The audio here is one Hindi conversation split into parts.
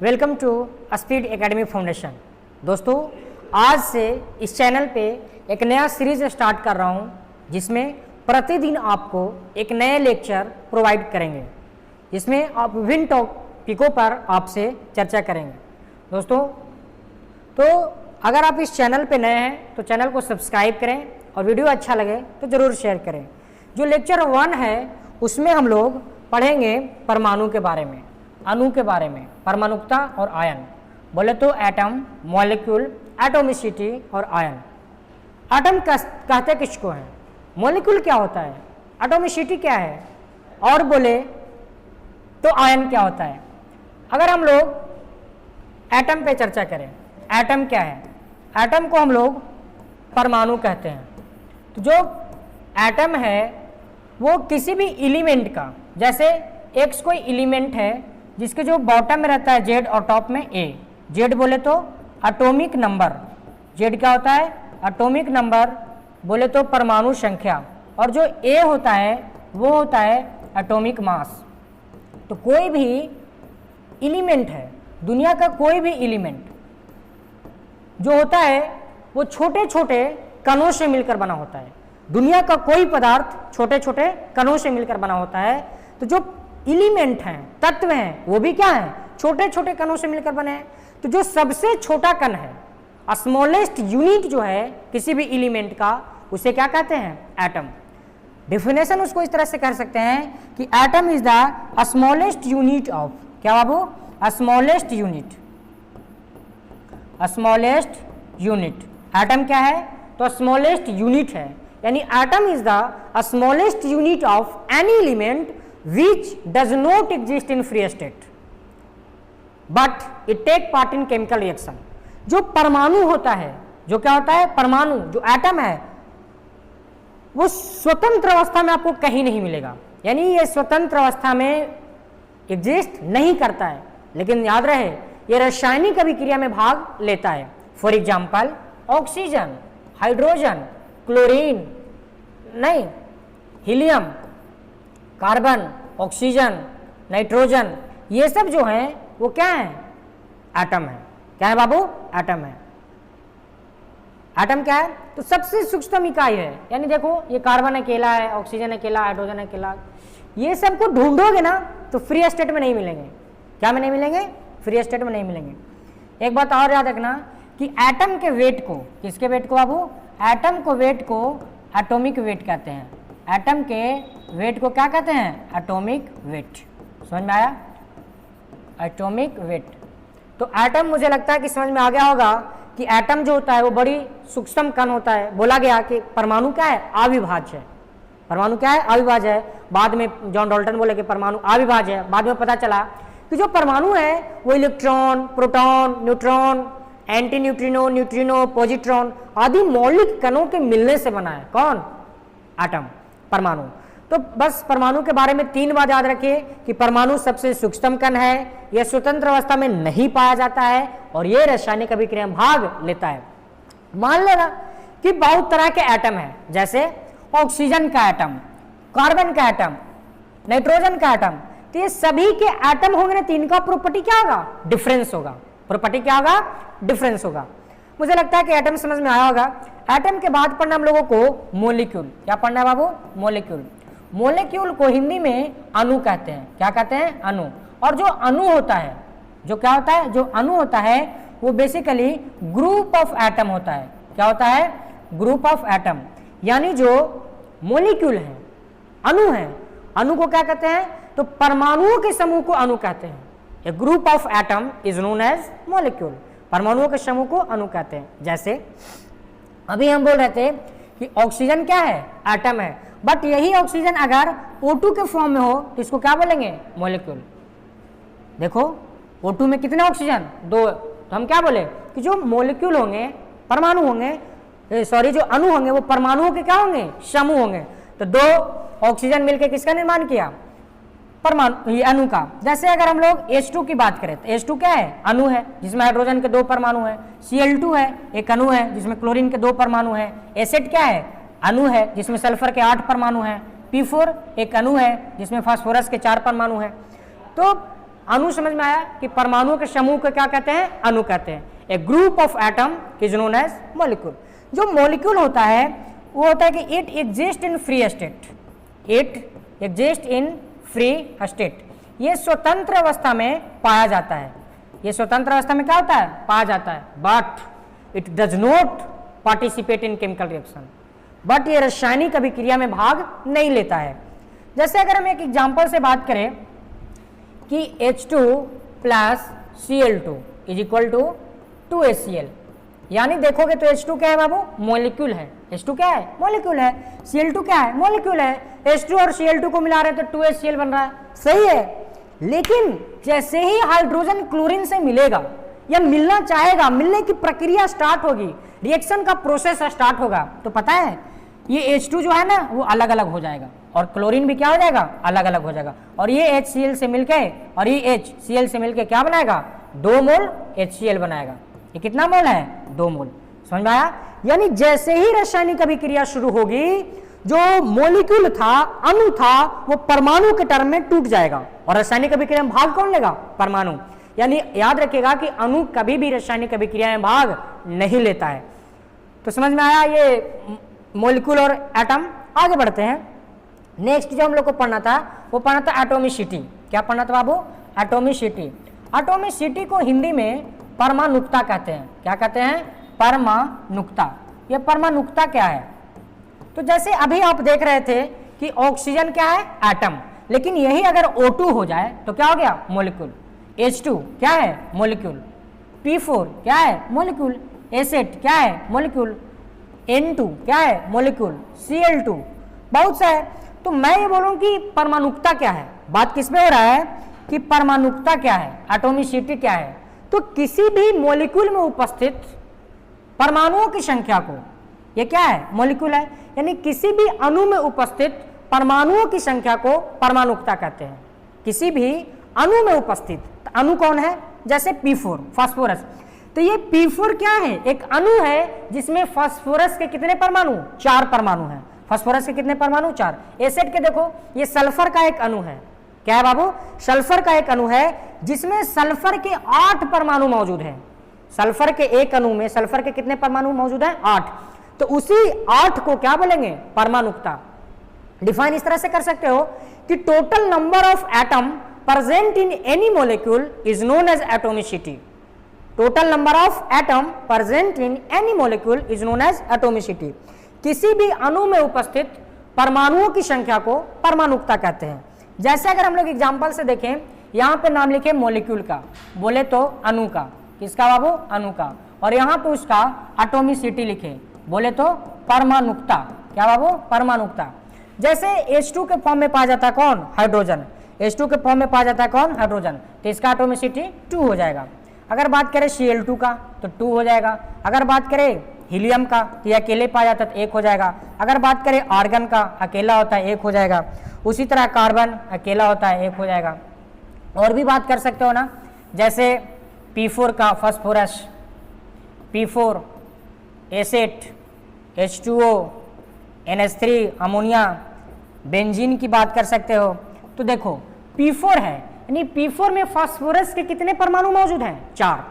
Welcome to speed academy foundation. दोस्तों, आज से इस चैनल पे एक नया सीरीज स्टार्ट कर रहा हूँ जिसमें प्रतिदिन आपको एक नए लेक्चर प्रोवाइड करेंगे, जिसमें आप विभिन्न टॉपिकों पर आपसे चर्चा करेंगे। दोस्तों, तो अगर आप इस चैनल पे नए हैं तो चैनल को सब्सक्राइब करें और वीडियो अच्छा लगे तो ज़रूर शेयर करें। जो लेक्चर 1 है उसमें हम लोग पढ़ेंगे परमाणु के बारे में, अणु के बारे में, परमाणुकता और आयन। बोले तो एटम, मॉलिक्यूल, एटोमिसिटी और आयन। एटम कहते किसको है, मॉलिक्यूल क्या होता है, एटोमिसिटी क्या है, और बोले तो आयन क्या होता है। अगर हम लोग एटम पे चर्चा करें, एटम क्या है, एटम को हम लोग परमाणु कहते हैं। तो जो एटम है वो किसी भी एलिमेंट का, जैसे एक्स कोई एलिमेंट है जिसके जो बॉटम में रहता है जेड और टॉप में ए। जेड बोले तो एटॉमिक नंबर, जेड क्या होता है, एटॉमिक नंबर, बोले तो परमाणु संख्या, और जो ए होता है वो होता है एटॉमिक मास। तो कोई भी एलिमेंट है, दुनिया का कोई भी एलिमेंट जो होता है वो छोटे छोटे कणों से मिलकर बना होता है। दुनिया का कोई पदार्थ छोटे छोटे कणों से मिलकर बना होता है। तो जो एलिमेंट हैं, तत्व हैं, वो भी क्या है, छोटे छोटे कणों से मिलकर बने हैं। तो जो सबसे छोटा कण है, स्मॉलेस्ट यूनिट जो है किसी भी एलिमेंट का, उसे क्या कहते हैं, एटम। डेफिनेशन उसको इस तरह से कर सकते हैं कि atom is the smallest unit of, क्या बाबू, smallest unit, smallest unit. Atom क्या है, तो स्मॉलेस्ट यूनिट है, यानी atom is the smallest unit of any element which does not exist in free state but it take part in chemical reaction। जो परमाणु होता है, जो क्या होता है, परमाणु, जो एटम है, वो स्वतंत्र अवस्था में आपको कहीं नहीं मिलेगा, यानी ये स्वतंत्र अवस्था में एग्जिस्ट नहीं करता है, लेकिन याद रहे ये रासायनिक अभिक्रिया में भाग लेता है। For example oxygen, hydrogen, chlorine, नहीं, हीलियम, कार्बन, ऑक्सीजन, नाइट्रोजन, ये सब जो हैं वो क्या है, एटम है। क्या है बाबू, एटम है। एटम क्या है, तो सबसे सूक्ष्म इकाई है, यानी देखो ये कार्बन अकेला है, ऑक्सीजन अकेला, हाइड्रोजन अकेला, ये सबको ढूंढोगे ना तो फ्री स्टेट में नहीं मिलेंगे। क्या में नहीं मिलेंगे, फ्री स्टेट में नहीं मिलेंगे। एक बात और याद रखना कि एटम के वेट को, किसके वेट को बाबू, एटम को वेट को एटॉमिक वेट कहते हैं। एटम के वेट को क्या कहते हैं, एटॉमिक वेट। समझ में आया, एटॉमिक वेट। तो एटम मुझे लगता है कि समझ में आ गया होगा कि एटम जो होता है वो बड़ी सूक्ष्म कण होता है। बोला गया कि परमाणु क्या है, अविभाज्य है। परमाणु क्या है, अविभाज्य है। बाद में जॉन डाल्टन बोले कि परमाणु अविभाज्य है। बाद में पता चला कि जो परमाणु है वो electron, proton, neutron, anti neutrino, neutrino, positron आदि मौलिक कणों के मिलने से बना है। कौन, एटम, परमाणु। तो बस परमाणु के बारे में 3 बात याद रखिए कि परमाणु सबसे सूक्ष्म कण है, यह स्वतंत्र अवस्था में नहीं पाया जाता है और यह रासायनिक अभिक्रिया में भाग लेता है। मान लेना कि बहुत तरह के एटम है, जैसे ऑक्सीजन का एटम, कार्बन का एटम, नाइट्रोजन का एटम। तो ये सभी के एटम होंगे ना, 3 का प्रॉपर्टी क्या होगा, डिफरेंस होगा। प्रॉपर्टी क्या होगा, डिफरेंस होगा। मुझे लगता है कि एटम समझ में आया होगा। एटम के बाद पढ़ना हम लोगों को मॉलिक्यूल। क्या पढ़ना है बाबू, मॉलिक्यूल। मॉलिक्यूल को हिंदी में अणु कहते हैं। क्या कहते हैं, अणु। और जो अणु होता है, जो क्या होता है, जो अणु होता है वो बेसिकली ग्रुप ऑफ एटम होता है। क्या होता है, ग्रुप ऑफ एटम। यानी जो मॉलिक्यूल है, अणु है, अणु को क्या कहते हैं, तो परमाणुओं के समूह को अणु कहते हैं। A group of atom is known as molecule. परमाणुओं के समूह को अणु कहते हैं। जैसे अभी हम बोल रहे थे कि ऑक्सीजन क्या है, एटम है, बट यही ऑक्सीजन अगर O2 के फॉर्म में हो तो इसको क्या बोलेंगे, मॉलिक्यूल। देखो O2 में कितने ऑक्सीजन, 2। तो हम क्या बोले कि जो मॉलिक्यूल होंगे, परमाणु होंगे, सॉरी, जो अणु होंगे वो परमाणुओं के क्या होंगे, समूह होंगे। तो 2 ऑक्सीजन मिलकर किसका निर्माण किया, परमाणु, ये अणु का। जैसे अगर हम लोग H2 की बात करें तो H2 क्या है, अणु है जिसमें हाइड्रोजन के 2 परमाणु है। Cl2 है, एक अणु है जिसमें क्लोरीन के 2 परमाणु है। एसिड क्या है, अणु है जिसमें सल्फर के 8 परमाणु हैं। P4 एक अणु है जिसमें फास्फोरस के 4 परमाणु हैं। तो अणु समझ में आया कि परमाणुओं के समूह को क्या कहते हैं, अणु कहते हैं। A group of atom is known as molecule. जो मॉलिक्यूल होता है वो होता है कि it exist in free state, it exist in free state, ये स्वतंत्र अवस्था में पाया जाता है, ये स्वतंत्र अवस्था में क्या होता है, पाया जाता है। But it does not participate in chemical reaction, but ये रासायनिक अभिक्रिया में भाग नहीं लेता है। जैसे अगर हम एक एग्जांपल से बात करें कि H2 plus Cl2 is equal to 2HCl, यानी देखोगे तो H2 क्या है बाबू, मॉलिक्यूल है। H2 क्या है, मॉलिक्यूल है। Cl2 क्या है, मॉलिक्यूल है। H2 और Cl2 को मिला रहे तो 2HCl बन रहा है, सही है। लेकिन जैसे ही हाइड्रोजन क्लोरीन से मिलेगा या मिलना चाहेगा, मिलने की प्रक्रिया स्टार्ट होगी, रिएक्शन का प्रोसेस स्टार्ट होगा, तो पता है ये H2 जो है ना वो अलग अलग हो जाएगा और क्लोरीन भी क्या हो जाएगा, अलग अलग हो जाएगा। और ये HCl से मिलके और ये HCl से मिलके क्या बनाएगा, 2 मोल HCl बनाएगा। ये कितना मोल है, 2 मोल। समझ में आया? यानी जैसे ही रासायनिक अभिक्रिया शुरू होगी, जो मॉलिक्यूल था, अणु था, वो परमाणु के टर्म में टूट जाएगा और रासायनिक अभिक्रिया में भाग कौन लेगा, परमाणु। यानी याद रखिएगा कि अणु कभी भी रासायनिक अभिक्रिया में भाग नहीं लेता है। तो समझ में आया ये मॉलिक्यूल और एटम। आगे बढ़ते हैं। नेक्स्ट जो हम लोग को पढ़ना था वो पढ़ना था एटॉमिसिटी। क्या पढ़ना था बाबू, एटॉमिसिटी। एटॉमिसिटी को हिंदी में परमाणुकता कहते हैं। क्या कहते हैं, परमाणुकता। ये परमाणुकता क्या है, तो जैसे अभी आप देख रहे थे कि ऑक्सीजन क्या है, एटम, लेकिन यही अगर O2 हो जाए तो क्या हो गया, मॉलिक्यूल। H2 क्या है, मॉलिक्यूल। P4 क्या है, मॉलिक्यूल। एसिड क्या है, मॉलिक्यूल। N2 क्या है, मॉलिक्यूल। Cl2 बहुत सा है। तो मैं ये बोलूं कि परमाणुकता क्या है, बात किस पे हो रहा है कि परमाणुकता क्या है, एटॉमिसिटी क्या है। तो किसी भी मॉलिक्यूल में उपस्थित परमाणुओं की संख्या को, ये क्या है, मॉलिक्यूल है, यानी किसी भी अणु में उपस्थित परमाणुओं की संख्या को परमाणुकता कहते हैं। किसी भी अणु में उपस्थित, तो अणु कौन है, जैसे P4 फास्फोरस, तो ये P4 क्या है, एक अणु है जिसमें फास्फोरस के कितने परमाणु, 4 परमाणु हैं। फास्फोरस के कितने परमाणु, 4। एसिड के देखो, ये सल्फर का एक अणु है। क्या है बाबू, सल्फर का एक अणु है जिसमें सल्फर के 8 परमाणु मौजूद हैं। सल्फर के एक अणु में सल्फर के कितने परमाणु मौजूद हैं, 8। तो उसी 8 को क्या बोलेंगे, परमाणुकता। डिफाइन इस तरह से कर सकते हो कि total number of atom present in any molecule is known as atomicity. Total number of atom present in any molecule is known as atomicity. किसी भी अणु में उपस्थित परमाणुओं की संख्या को परमाणुकता कहते हैं। जैसे अगर हम लोग एग्जांपल से देखें, यहाँ पे नाम लिखे मॉलिक्यूल का, बोले तो अणु का, किसका बाबू, अणु का, और यहाँ पे उसका एटॉमिसिटी लिखे, बोले तो परमाणुकता। क्या बाबू, परमाणुकता। जैसे H2 के फॉर्म में पाया जाता है कौन, हाइड्रोजन। H2 के फॉर्म में पाया जाता है कौन, हाइड्रोजन, तो इसका एटॉमिसिटी 2 हो जाएगा। अगर बात करें Cl2 का तो 2 हो जाएगा। अगर बात करें हीलियम का तो ये अकेले पाया जाता है तो 1 हो जाएगा। अगर बात करें आर्गन का, अकेला होता है, 1 हो जाएगा। उसी तरह कार्बन अकेला होता है, 1 हो जाएगा। और भी बात कर सकते हो ना, जैसे P4 का phosphorus, P4 acid, H2O, NH3 ammonia, benzene की बात कर सकते हो। तो देखो P4 है, यानी P4 में फास्फोरस के कितने परमाणु मौजूद हैं, 4।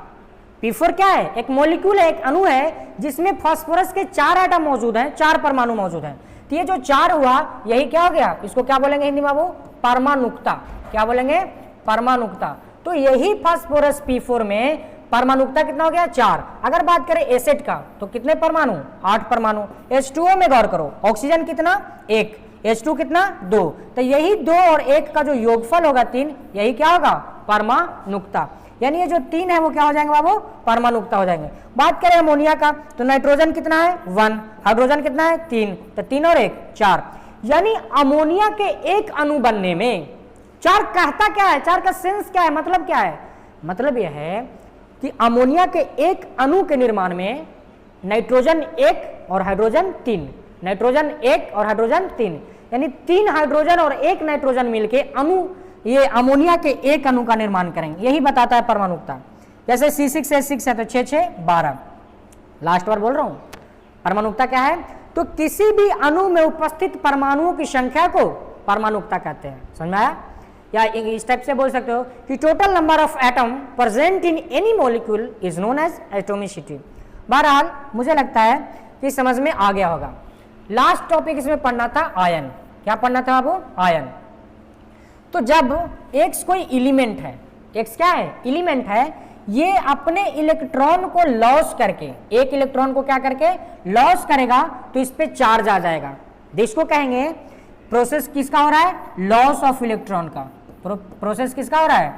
P4 क्या है, एक मॉलिक्यूल है, एक अणु है जिसमें फास्फोरस के 4 एटम मौजूद हैं, 4 परमाणु मौजूद हैं। तो ये जो 4 हुआ, यही क्या हो गया, इसको क्या बोलेंगे हिंदी में बाबू, परमाणुकता। क्या बोलेंगे, परमाणुकता। तो यही फास्फोरस P4 में परमाणुकता कितना हो गया, 4। अगर बात करें एसिड का तो कितने परमाणु, 8 परमाणु। H2O में गौर करो, ऑक्सीजन कितना, 1, H2 कितना, 2। तो यही 2 और 1 का जो योगफल होगा 3, यही क्या होगा, परमाणुकता। यानी ये जो 3 है वो क्या हो जाएंगे बाबू, परमाणुकता हो जाएंगे। बात करें अमोनिया का तो नाइट्रोजन कितना है, 1, हाइड्रोजन कितना है, 3, तो 3 और 1 4। यानी अमोनिया के एक अणु बनने में 4 कहता क्या है, 4 का सेंस क्या है, मतलब क्या है, मतलब यह है कि अमोनिया के एक अणु के निर्माण में नाइट्रोजन 1 और हाइड्रोजन 3, नाइट्रोजन 1 और हाइड्रोजन 3, यानी 3 हाइड्रोजन और 1 नाइट्रोजन मिलके अणु, ये अमोनिया के एक अणु का निर्माण करेंगे। यही बताता है परमाणुकता। जैसे C6H6 है तो 6 6 12। लास्ट बार बोल रहा हूं, परमाणुकता क्या है, तो किसी भी अणु में उपस्थित परमाणुओं की संख्या को परमाणुकता कहते हैं। समझ में आया। या इस टाइप से बोल सकते हो कि total number of atom present in any molecule is known as atomicity. बहरहाल मुझे लगता है कि समझ में आ गया होगा। लास्ट टॉपिक इसमें पढ़ना था आयन। क्या पढ़ना था बाबू? आयन। तो जब एक्स कोई एलिमेंट है, एक्स क्या है? एलिमेंट है, ये अपने इलेक्ट्रॉन को लॉस करके, एक इलेक्ट्रॉन को क्या करके लॉस करेगा तो इस पे चार्ज आ जाएगा। इसको कहेंगे प्रोसेस किसका हो रहा है? लॉस ऑफ इलेक्ट्रॉन का। प्रोसेस किसका हो रहा है?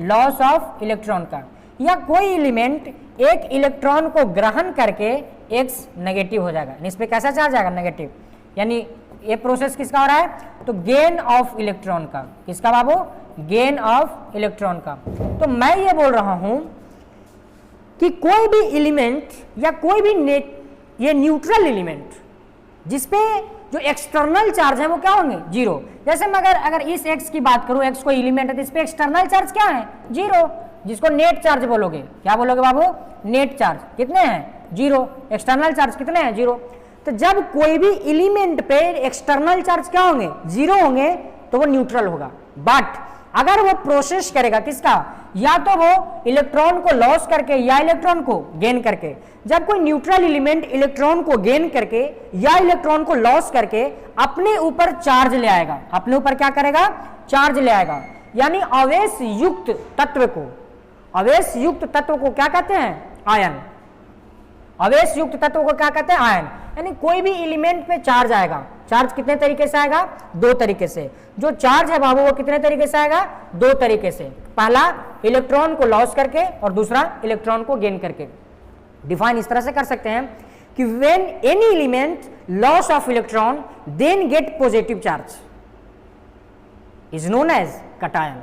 लॉस ऑफ इलेक्ट्रॉन का। या कोई एलिमेंट एक इलेक्ट्रॉन को ग्रहण करके एक्स नेगेटिव हो जाएगा, इस पे कैसा चार्ज आएगा? नेगेटिव। यानी ये प्रोसेस किसका हो रहा है? तो गेन ऑफ इलेक्ट्रॉन का। किसका बाबू? गेन ऑफ इलेक्ट्रॉन का। तो मैं ये बोल रहा हूं कि कोई भी एलिमेंट या कोई भी ये न्यूट्रल एलिमेंट जिसपे जो एक्सटर्नल चार्ज है वो क्या होंगे? जीरो। जैसे मैं अगर इस एक्स की बात करूं, एक्स कोई एलिमेंट है तो इस पे एक्सटर्नल चार्ज क्या है? जीरो, जिसको नेट चार्ज बोलोगे। क्या बोलोगे बाबू? Net charge. कितने हैं? जीरो। एक्सटर्नल चार्ज कितने हैं? जीरो। तो जब कोई भी एलिमेंट पे एक्सटर्नल चार्ज क्या होंगे? जीरो होंगे, तो वो न्यूट्रल होगा। बट अगर वो प्रोसेस करेगा किसका? या तो वो इलेक्ट्रॉन को लॉस करके या इलेक्ट्रॉन को गेन करके। जब कोई न्यूट्रल एलिमेंट इलेक्ट्रॉन को गेन करके या इलेक्ट्रॉन को लॉस करके अपने ऊपर चार्ज ले आएगा, अपने ऊपर क्या करेगा? चार्ज ले आएगा। यानी आवेश युक्त तत्व को, आवेश युक्त तत्व को क्या कहते हैं? आयन। आवेश युक्त तत्व को क्या कहते हैं? आयन। यानी कोई भी एलिमेंट पे चार्ज आएगा। चार्ज कितने तरीके से आएगा? दो तरीके से। जो चार्ज है बाबू वो कितने तरीके से आएगा? दो तरीके से। पहला इलेक्ट्रॉन को लॉस करके और दूसरा इलेक्ट्रॉन को गेन करके। डिफाइन इस तरह से कर सकते हैं कि when any element loss of electron then get positive charge is known as cation.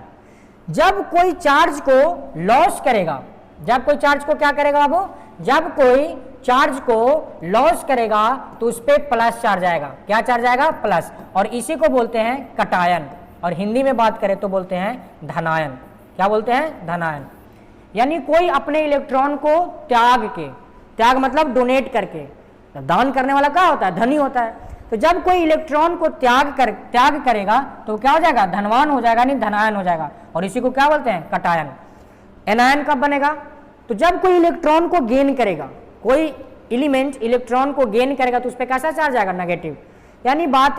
जब कोई चार्ज को लॉस करेगा, जब कोई चार्ज को क्या करेगा बाबू? जब कोई चार्ज को लॉस करेगा तो उस पर प्लस चार्ज आएगा। क्या चार्ज आएगा? प्लस। और इसी को बोलते हैं कटायन। और हिंदी में बात करें तो बोलते हैं धनायन। क्या बोलते हैं? धनायन। यानी कोई अपने इलेक्ट्रॉन को त्याग के, त्याग मतलब डोनेट करके, दान करने वाला क्या होता है? धनी होता है। तो जब कोई इलेक्ट्रॉन को त्याग करेगा तो क्या हो जाएगा? धनवान हो जाएगा, नहीं धनायन हो जाएगा। और इसी को क्या बोलते हैं? कटायन। एनायन कब बनेगा? तो जब कोई इलेक्ट्रॉन को गेन करेगा, कोई एलिमेंट इलेक्ट्रॉन को गेन करेगा तो उस पर कैसा चार्ज आएगा? नेगेटिव। यानी बात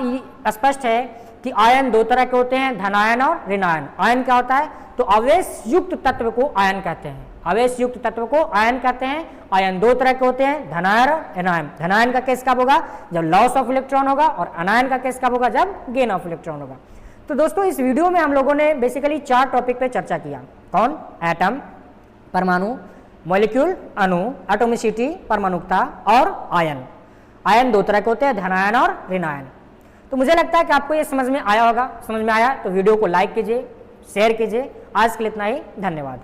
स्पष्ट है कि आयन दो तरह के होते हैं, धनायन और ऋणायन। आयन क्या होता है? तो आवेश युक्त तत्व को आयन कहते हैं। आवेश युक्त तत्व को आयन कहते हैं। आयन दो तरह के होते हैं, धनायन और ऋणायन। धनायन का केस कब होगा? जब लॉस ऑफ इलेक्ट्रॉन होगा। और अनायन का केस कब होगा? जब गेन ऑफ इलेक्ट्रॉन होगा। तो दोस्तों इस वीडियो में हम लोगों ने बेसिकली 4 टॉपिक पे चर्चा किया। कौन? एटम, परमाणु, मॉलिक्यूल अणु, एटोमिसिटी परमाणुकता, और आयन। आयन दो तरह के होते हैं, धनायन और ऋणायन। तो मुझे लगता है कि आपको ये समझ में आया होगा। समझ में आया तो वीडियो को लाइक कीजिए, शेयर कीजिए। आज के लिए इतना ही। धन्यवाद।